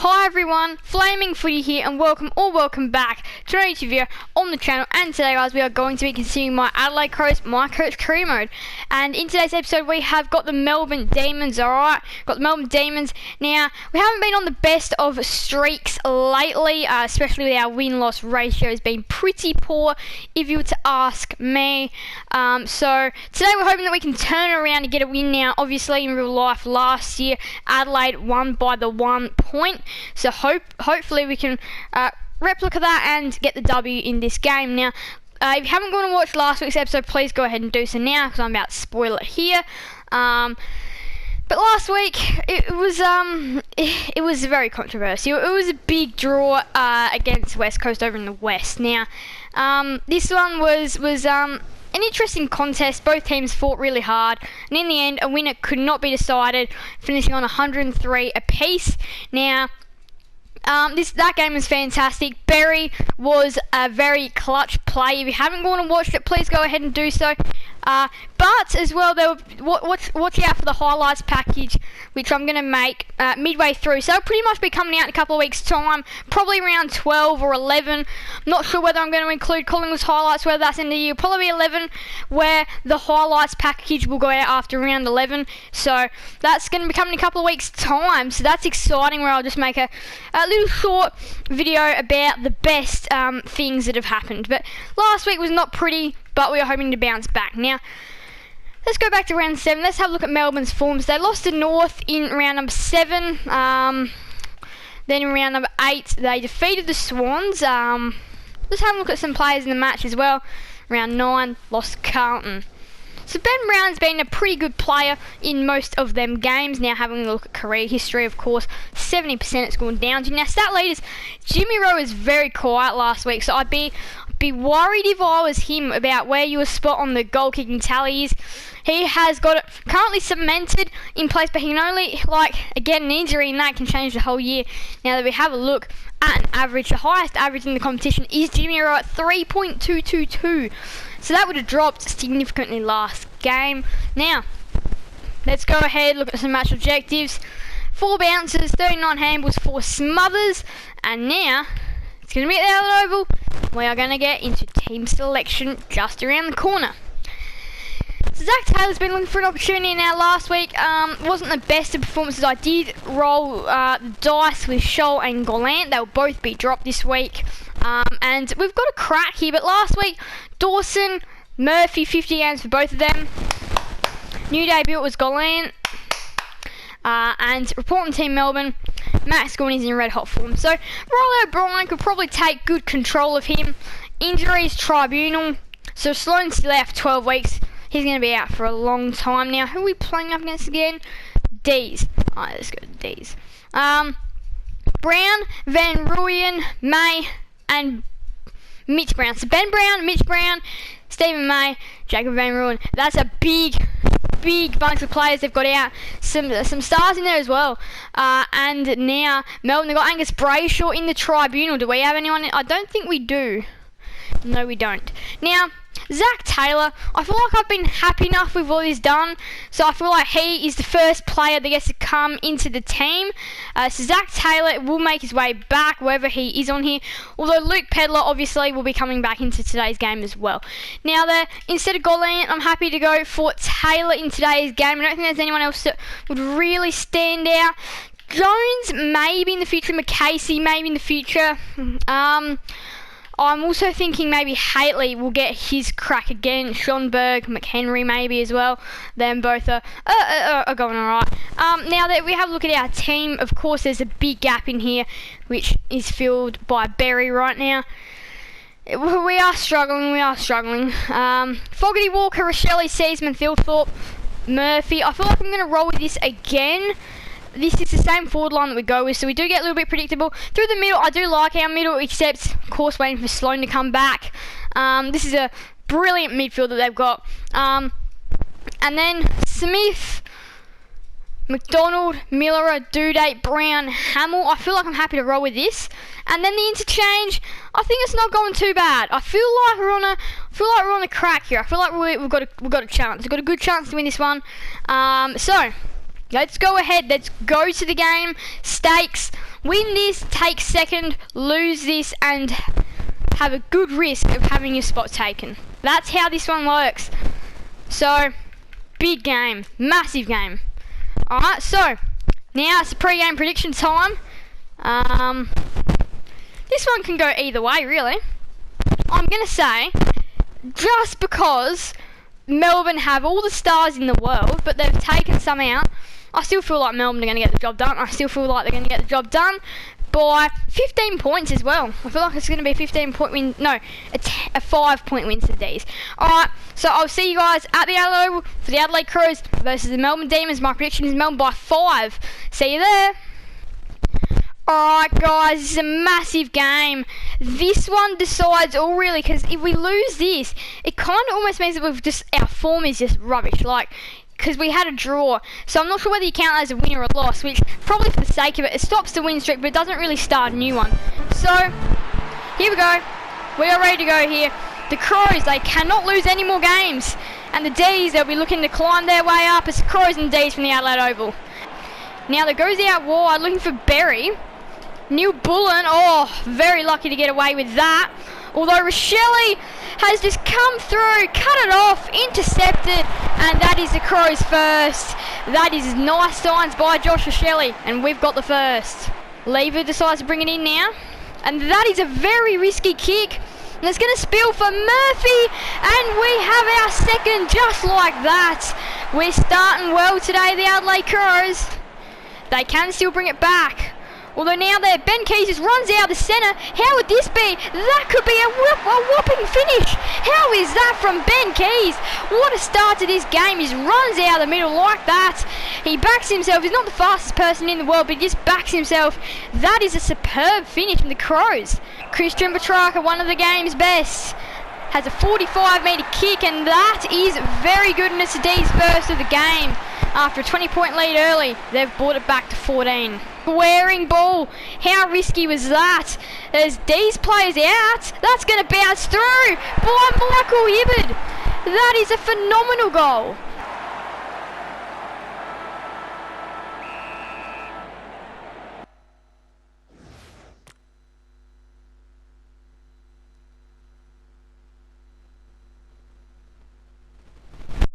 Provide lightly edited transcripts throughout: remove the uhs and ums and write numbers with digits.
Hi everyone, Flaming Footy here and welcome back to another video on the channel. And today guys, we are going to be continuing my Adelaide Crows My Coach career mode. And in today's episode we have got the Melbourne Demons, alright? Got the Melbourne Demons. Now, we haven't been on the best of streaks lately, especially with our win-loss ratio has been pretty poor if you were to ask me. So today we're hoping that we can turn it around and get a win now. Obviously in real life last year, Adelaide won by the 1 point. So hopefully we can replicate that and get the W in this game. Now, if you haven't gone and watched last week's episode, please go ahead and do so now because I'm about to spoil it here. But last week it was very controversial. It was a big draw against West Coast over in the West. Now, this one was an interesting contest. Both teams fought really hard, and in the end, a winner could not be decided, finishing on 103 apiece. Now, that game was fantastic. Berry was a very clutch play. If you haven't gone and watched it, please go ahead and do so. But as well, watch out for the highlights package, which I'm going to make midway through. So it'll pretty much be coming out in a couple of weeks' time, probably around 12 or 11. I'm not sure whether I'm going to include Collingwood's highlights, whether that's in the year. Probably 11, where the highlights package will go out after round 11. So that's going to be coming in a couple of weeks' time. So that's exciting, where I'll just make a little short video about the best things that have happened. But last week was not pretty, but we are hoping to bounce back. Now, let's go back to round 7. Let's have a look at Melbourne's forms. They lost to North in round number 7. Then in round number 8, they defeated the Swans. Let's have a look at some players in the match as well. Round 9, lost Carlton. So Ben Brown's been a pretty good player in most of them games. Now, having a look at career history, of course, 70% it's gone down to. Now, stat leaders, Jimmy Rowe was very quiet last week, so I'd be worried if I was him about where you were spot on the goal kicking tallies. He has got it currently cemented in place, but he can only get an injury, and that can change the whole year. Now that we have a look at an average, the highest average in the competition is Jimmy Rowe at 3.222. So that would have dropped significantly last game. Now, let's go ahead, look at some match objectives. 4 bounces, 39 handballs, 4 smothers, and now it's going to be at the Adelaide Oval. We are going to get into team selection just around the corner. So Zach Taylor's been looking for an opportunity now. Last week wasn't the best of performances. I did roll the dice with Scholl and Gallant. They'll both be dropped this week. And we've got a crack here, but last week, Dawson, Murphy, 50 games for both of them. New debut was Gallant. And reporting team Melbourne, Max Gawn is in red hot form. So Riley O'Brien could probably take good control of him. Injuries tribunal. So Sloane's left 12 weeks. He's going to be out for a long time now. Who are we playing up against again? D's. Alright, let's go to D's. Brown, Van Rooyen, May, and Mitch Brown. So Ben Brown, Mitch Brown, Stephen May, Jacob Van Rooyen. That's a big bunch of players they've got out. Some stars in there as well. And now Melbourne, they've got Angus Brayshaw in the tribunal. Do we have anyone? I don't think we do. No, we don't. Now, Zach Taylor, I feel like I've been happy enough with what he's done, so I feel like he is the first player that gets to come into the team. So Zach Taylor will make his way back wherever he is on here, although Luke Pedlar obviously will be coming back into today's game as well. Now, instead of Gallant, I'm happy to go for Taylor in today's game. I don't think there's anyone else that would really stand out. Jones, maybe in the future. McCasey, maybe in the future. I'm also thinking maybe Haitley will get his crack again. Schonberg, McHenry maybe as well. Them both are going alright. Now that we have a look at our team, of course there's a big gap in here, which is filled by Berry right now. We are struggling. Fogarty, Walker, Rochelle, Seasman, Thilthorpe, Murphy. I feel like I'm going to roll with this again. This is the same forward line that we go with, so we do get a little bit predictable. Through the middle, I do like our middle, except, of course, waiting for Sloane to come back. This is a brilliant midfield that they've got. And then Smith, McDonald, Miller, Dudate, Brown, Hamill. I feel like I'm happy to roll with this. And then the interchange, I think it's not going too bad. I feel like we're on a crack here. I feel like we've got a chance. We've got a good chance to win this one. So let's go ahead. Let's go to the game. Stakes Win this, take second, lose this, and have a good risk of having your spot taken. That's how this one works. So, big game, massive game. Alright, so, now it's the pre-game prediction time. This one can go either way, really. I'm going to say, just because Melbourne have all the stars in the world, but they've taken some out, I still feel like Melbourne are going to get the job done. I still feel like they're going to get the job done by 15 points as well. I feel like it's going to be a 15-point win. No, a 5-point win to the D's. Alright, so I'll see you guys at the Adelaide Oval for the Adelaide Crows versus the Melbourne Demons. My prediction is Melbourne by 5. See you there. Alright guys, this is a massive game. This one decides all really, because if we lose this, it kind of almost means that our form is just rubbish. Like, because we had a draw, so I'm not sure whether you count that as a win or a loss, which probably for the sake of it stops the win streak, but it doesn't really start a new one. So here we go, we are ready to go here. The Crows, they cannot lose any more games, and the D's, they'll be looking to climb their way up. It's the Crows and D's from the Adelaide Oval. Now that goes out wide, looking for Berry. Neil Bullen, oh, very lucky to get away with that. Although Rochelle has just come through, cut it off, intercepted, and that is the Crows' first. That is nice signs by Josh Rochelle, and we've got the first. Lever decides to bring it in now, and that is a very risky kick. And it's going to spill for Murphy, and we have our second just like that. We're starting well today, the Adelaide Crows. They can still bring it back. Although now that Ben Keys just runs out of the centre, how would this be? That could be a whopping finish. How is that from Ben Keys? What a start to this game. He just runs out of the middle like that. He backs himself. He's not the fastest person in the world, but he just backs himself. That is a superb finish from the Crows. Christian Petrarca, one of the game's best, has a 45-metre kick, and that is very good, and it's the D's first of the game. After a 20-point lead early, they've brought it back to 14. Wearing ball, how risky was that? There's D's players out, that's going to bounce through by Michael Hibbard. That is a phenomenal goal.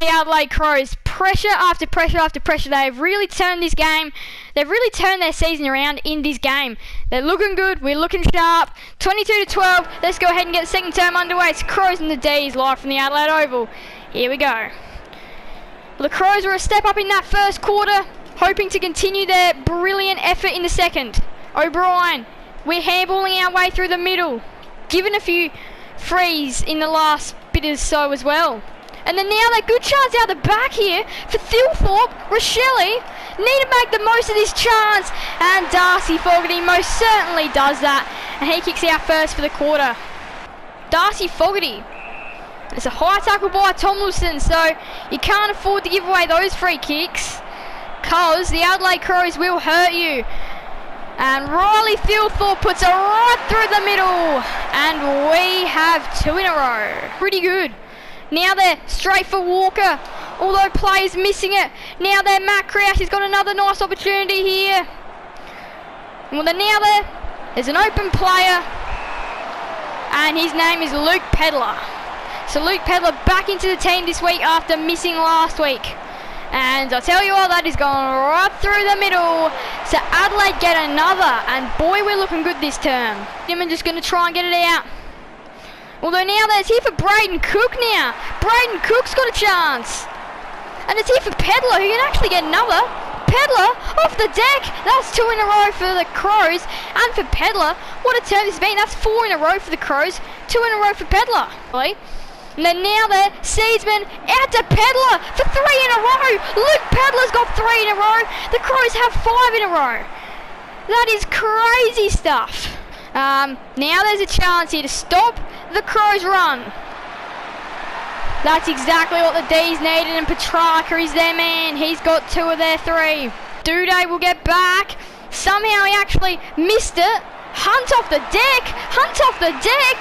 The Adelaide Crows, pressure after pressure after pressure. They've really turned this game. They've really turned their season around in this game. They're looking good. We're looking sharp. 22-12. Let's go ahead and get the second term underway. It's Crows and the D's live from the Adelaide Oval. Here we go. The Crows were a step up in that first quarter, hoping to continue their brilliant effort in the second. O'Brien, we're handballing our way through the middle. Given a few frees in the last bit or so as well. And then now that good chance out the back here for Thilthorpe. Rochelle need to make the most of this chance, and Darcy Fogarty most certainly does that, and he kicks out first for the quarter. Darcy Fogarty. It's a high tackle by Tomlinson, so you can't afford to give away those free kicks, cause the Adelaide Crows will hurt you. And Riley Thilthorpe puts it right through the middle, and we have 2 in a row. Pretty good. Now they're straight for Walker, although players missing it. Now they're Matt Crouch, he's got another nice opportunity here. Well, they're now there's an open player, and his name is Luke Pedler. So Luke Pedler back into the team this week after missing last week. And I tell you what, that is going right through the middle. So Adelaide get another, and boy, we're looking good this term. Dimon just going to try and get it out. Although now that's here for Braden Cook now. Braden Cook's got a chance. And it's here for Pedler, who can actually get another. Pedler off the deck. That's 2 in a row for the Crows. And for Pedler, what a turn this has been. That's 4 in a row for the Crows. 2 in a row for Pedler. And then now there, Seedsman out to Pedler for 3 in a row. Luke Pedler's got 3 in a row. The Crows have 5 in a row. That is crazy stuff. Now there's a chance here to stop the Crows run. That's exactly what the D's needed, and Petrarca is their man. He's got 2 of their 3. Duday will get back. Somehow he actually missed it. Hunt off the deck. Hunt off the deck.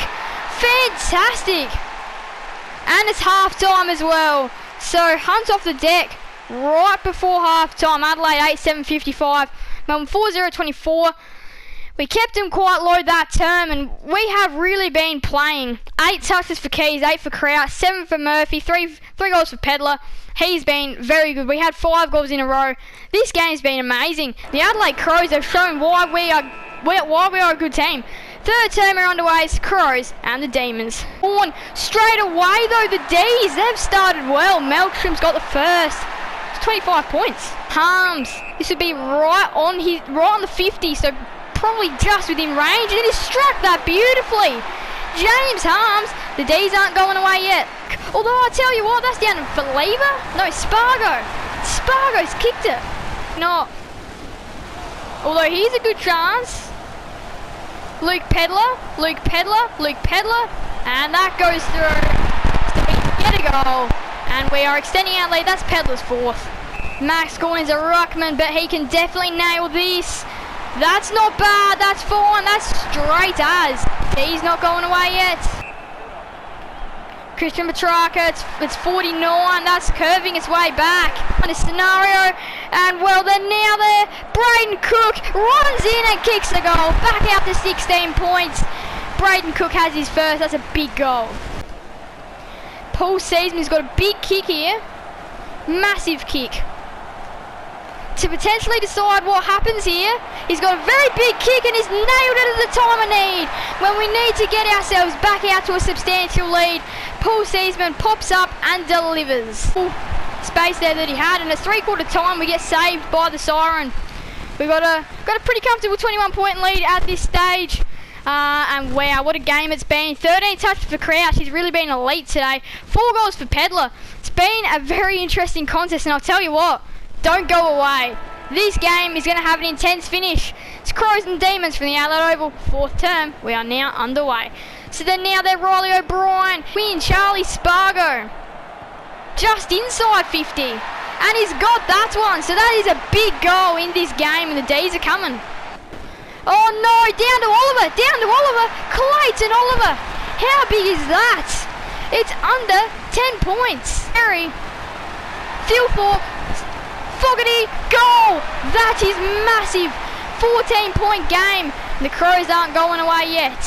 Fantastic. And it's half time as well. So Hunt off the deck right before half time. Adelaide 8-7-55. Melbourne 4-0-24. We kept him quite low that term, and we have really been playing. 8 touches for Keys, 8 for Crouch, 7 for Murphy, 3 goals for Pedler. He's been very good. We had 5 goals in a row. This game's been amazing. The Adelaide Crows have shown why we are a good team. Third term are underway, it's Crows and the Demons. On straight away though, the D's, they've started well. Melkstrom's got the first. It's 25 points. Harms, this would be right on the 50, so probably just within range, and he struck that beautifully. James Harms, the D's aren't going away yet. Although I tell you what, that's down to Believer. No, Spargo. Spargo's kicked it. No. Although here's a good chance. Luke Pedler, and that goes through. Get a goal, and we are extending our lead. That's Pedler's fourth. Max Gordon's a ruckman, but he can definitely nail this. That's not bad, that's fine, that's straight as. He's not going away yet. Christian Petrarca, it's 49, that's curving its way back on a scenario, and well, they're now there. Braden Cook runs in and kicks the goal, back out to 16 points. Braden Cook has his first, that's a big goal. Paul Seaman's got a big kick here, massive kick. To potentially decide what happens here. He's got a very big kick and he's nailed it at the time of need. When we need to get ourselves back out to a substantial lead, Paul Seaman pops up and delivers. Ooh, space there that he had, and at 3/4 time we get saved by the siren. We've got a pretty comfortable 21-point lead at this stage. And wow, what a game it's been. 13 touches for Crouch, he's really been elite today. 4 goals for Pedler. It's been a very interesting contest, and I'll tell you what, don't go away. This game is going to have an intense finish. It's Crows and Demons from the Adelaide Oval. 4th term, we are now underway. So then now they're Riley O'Brien, Win, Charlie Spargo. Just inside 50. And he's got that one. So that is a big goal in this game, and the D's are coming. Oh no, down to Oliver. Clayton Oliver. How big is that? It's under 10 points. Harry, Thilthorpe, Fogarty, goal! That is massive. 14-point game. The Crows aren't going away yet.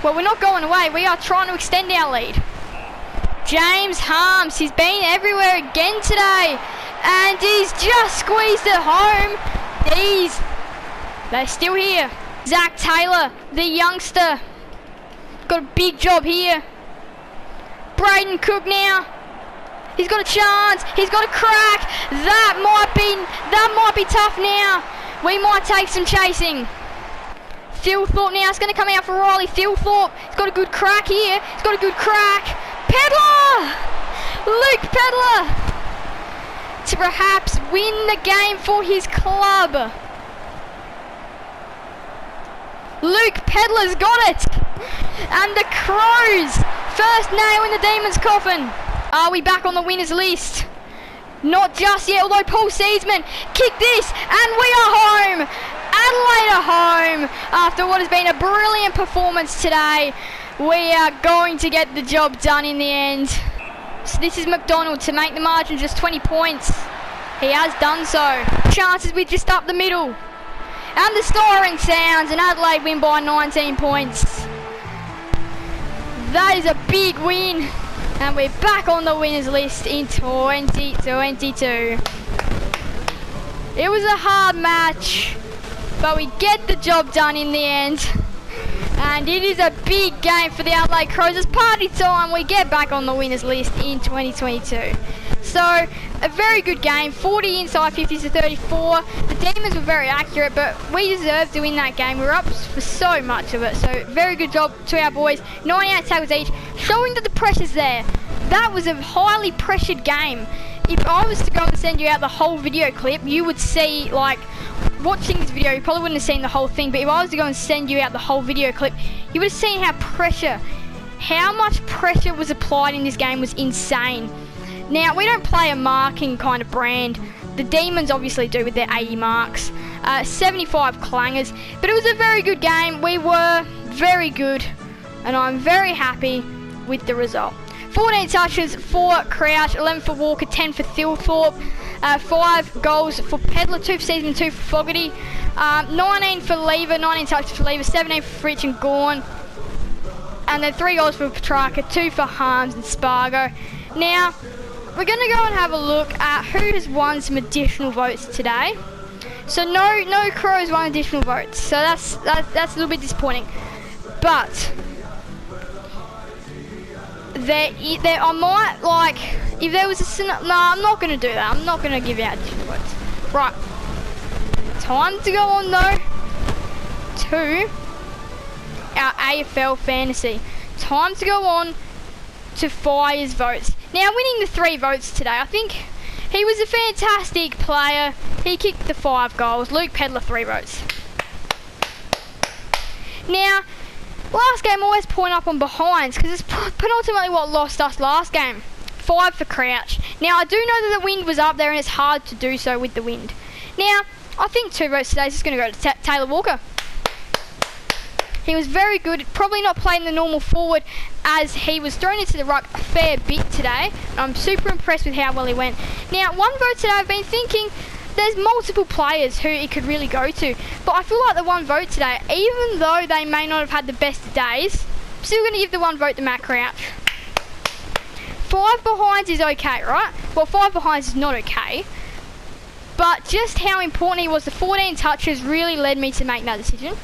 Well, we're not going away. We are trying to extend our lead. James Harms, he's been everywhere again today. And he's just squeezed it home. They're still here. Zach Taylor, the youngster. Got a big job here. Braden Cook now. He's got a chance. He's got a crack. That might be tough now. We might take some chasing. Thilthorpe now. It's going to come out for Riley Thilthorpe. He's got a good crack here. He's got a good crack. Pedler! Luke Pedler! To perhaps win the game for his club. Luke Pedler's got it. And the Crows, first nail in the Demons' coffin. Are we back on the winners list? Not just yet, although Paul Seaman kicked this, and we are home. Adelaide are home. After what has been a brilliant performance today, we are going to get the job done in the end. So this is McDonald to make the margin just 20 points. He has done so. Chances with just up the middle. And the siren sounds, and Adelaide win by 19 points. That is a big win. And we're back on the winners list in 2022. It was a hard match, but we get the job done in the end. And it is a big game for the Adelaide Crows. It's party time. We get back on the winners list in 2022. So, a very good game. 40 inside 50s to 34. The Demons were very accurate, but we deserved to win that game. We were up for so much of it. So, very good job to our boys. 98 tackles each, showing that the pressure's there. That was a highly pressured game. If I was to go and send you out the whole video clip, you would see, like, watching this video, you probably wouldn't have seen the whole thing, but if I was to go and send you out the whole video clip, you would have seen how much pressure was applied in this game was insane. Now, we don't play a marking kind of brand. The Demons obviously do with their 80 marks, 75 clangers, but it was a very good game. We were very good, and I'm very happy with the result. 14 touches for Crouch, 11 for Walker, 10 for Thilthorpe. 5 goals for Pedler, 2 for Season, 2 for Fogarty. 19 for Lever, 19 touches for Lever, 17 for Fritsch and Gawn. And then 3 goals for Petrarca, 2 for Harms and Spargo. Now, we're going to go and have a look at who has won some additional votes today. So no Crows won additional votes, so that's a little bit disappointing. But there I might, like, if there was a no, I'm not going to do that. I'm not going to give out additional votes. Right, time to go on though to our AFL fantasy. Time to go on to Fire's votes. Now, winning the 3 votes today, I think he was a fantastic player. He kicked the 5 goals. Luke Pedler, 3 votes. Now, last game always point up on behinds because it's penultimately what lost us last game. 5 for Crouch. Now, I do know that the wind was up there and it's hard to do so with the wind. Now, I think 2 votes today is just going to go to Taylor Walker. He was very good, probably not playing the normal forward as he was thrown into the ruck a fair bit today. I'm super impressed with how well he went. Now, 1 vote today, I've been thinking there's multiple players who it could really go to, but I feel like the 1 vote today, even though they may not have had the best of days, I'm still going to give the 1 vote to Matt Crouch. 5 behinds is okay, right? Well, 5 behinds is not okay, but just how important he was, the 14 touches really led me to make that decision.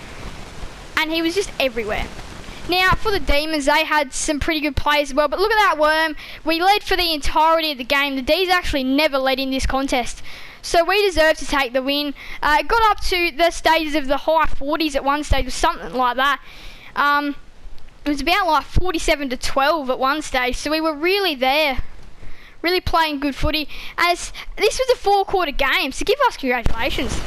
And he was just everywhere. Now, for the Demons, they had some pretty good players as well. But look at that worm. We led for the entirety of the game. The D's actually never led in this contest. So we deserve to take the win. It got up to the stages of the high 40s at one stage or something like that. It was about like 47-12 at one stage. So we were really there. Really playing good footy. As this was a 4-quarter game. So give us congratulations.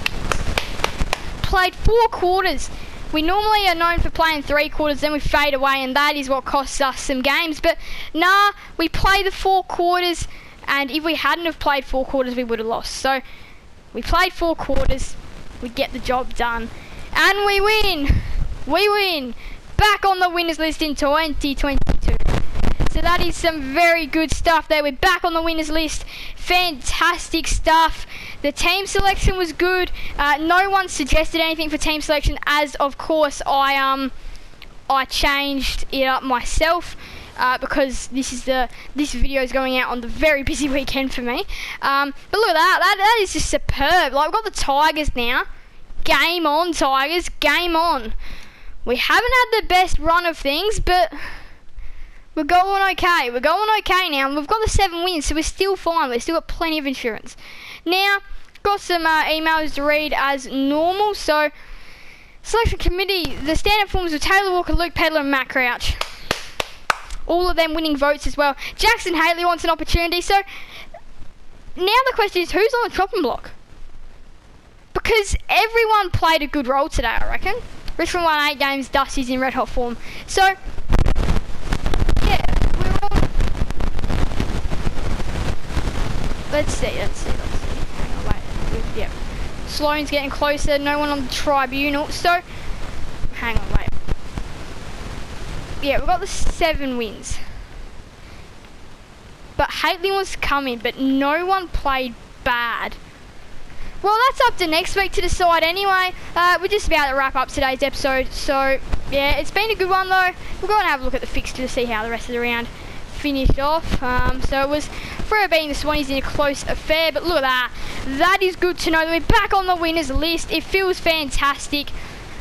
Played 4 quarters. We normally are known for playing 3 quarters, then we fade away, and that is what costs us some games. But nah, we play the 4 quarters, and if we hadn't have played 4 quarters, we would have lost. So we played 4 quarters, we get the job done, and we win. We win. Back on the winners list in 2022. So that is some very good stuff there. We're back on the winners list. Fantastic stuff. The team selection was good. No one suggested anything for team selection, as of course I changed it up myself because this video is going out on the very busy weekend for me. But look at that. That is just superb. Like, we've got the Tigers now. Game on, Tigers. Game on. We haven't had the best run of things, but we're going okay. We're going okay now. And we've got the 7 wins, so we're still fine. We've still got plenty of insurance. Now, got some emails to read as normal. So, selection committee, the standard forms of Taylor Walker, Luke Pedler and Matt Crouch. All of them winning votes as well. Jackson Haley wants an opportunity. So, now the question is, who's on the chopping block? Because everyone played a good role today, I reckon. Richmond won 8 games, Dusty's in red hot form. So, yeah, we're all... Let's see. Hang on, wait. Yeah. Sloane's getting closer, no one on the tribunal. So, hang on, wait. Yeah, we've got the 7 wins. But Haitley wants to come in, but no one played bad. Well, that's up to next week to decide anyway. We're just about to wrap up today's episode. So, yeah, it's been a good one though. We'll go and have a look at the fixture to see how the rest of the round finished off. So it was, for it being the Swannies, in a close affair. But look at that. That is good to know that we're back on the winners list. It feels fantastic.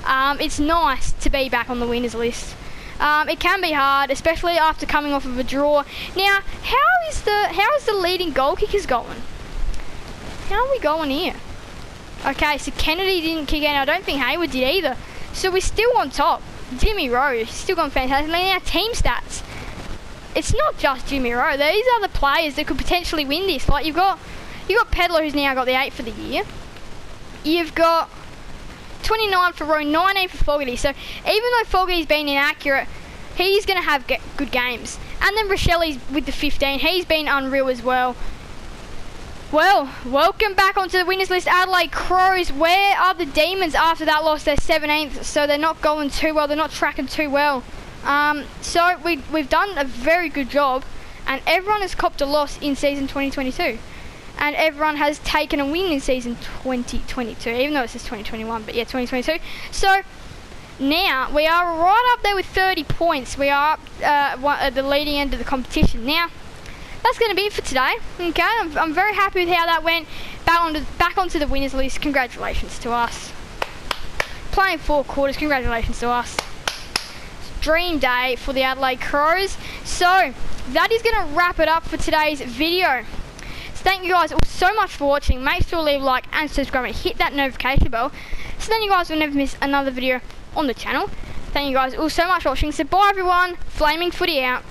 It's nice to be back on the winners list. It can be hard, especially after coming off of a draw. Now, how is the leading goal kickers going? How are we going here? Okay, so Kennedy didn't kick out. I don't think Hayward did either. So we're still on top. Jimmy Rowe, still gone fantastic. Now team stats. It's not just Jimmy Rowe. These are the players that could potentially win this. Like you've got Pedler, who's now got the 8 for the year. You've got 29 for Rowe, 19 for Fogarty. So even though Fogarty's been inaccurate, he's going to have good games. And then Rochelli's with the 15. He's been unreal as well. Well, welcome back onto the winners list, Adelaide Crows. Where are the Demons after that loss? They're 17th, so they're not going too well. They're not tracking too well. So we've done a very good job, and everyone has copped a loss in season 2022. and everyone has taken a win in season 2022, even though it says 2021, but yeah, 2022. So now we are right up there with 30 points. We are up at the leading end of the competition. Now that's going to be it for today. Okay, I'm very happy with how that went. Back onto the winners list. Congratulations to us. Playing 4 quarters. Congratulations to us. Dream day for the Adelaide Crows. So that is going to wrap it up for today's video. So thank you guys all so much for watching. Make sure to leave a like and subscribe and hit that notification bell so then you guys will never miss another video on the channel. Thank you guys all so much for watching. So bye everyone. Flaming Footy out.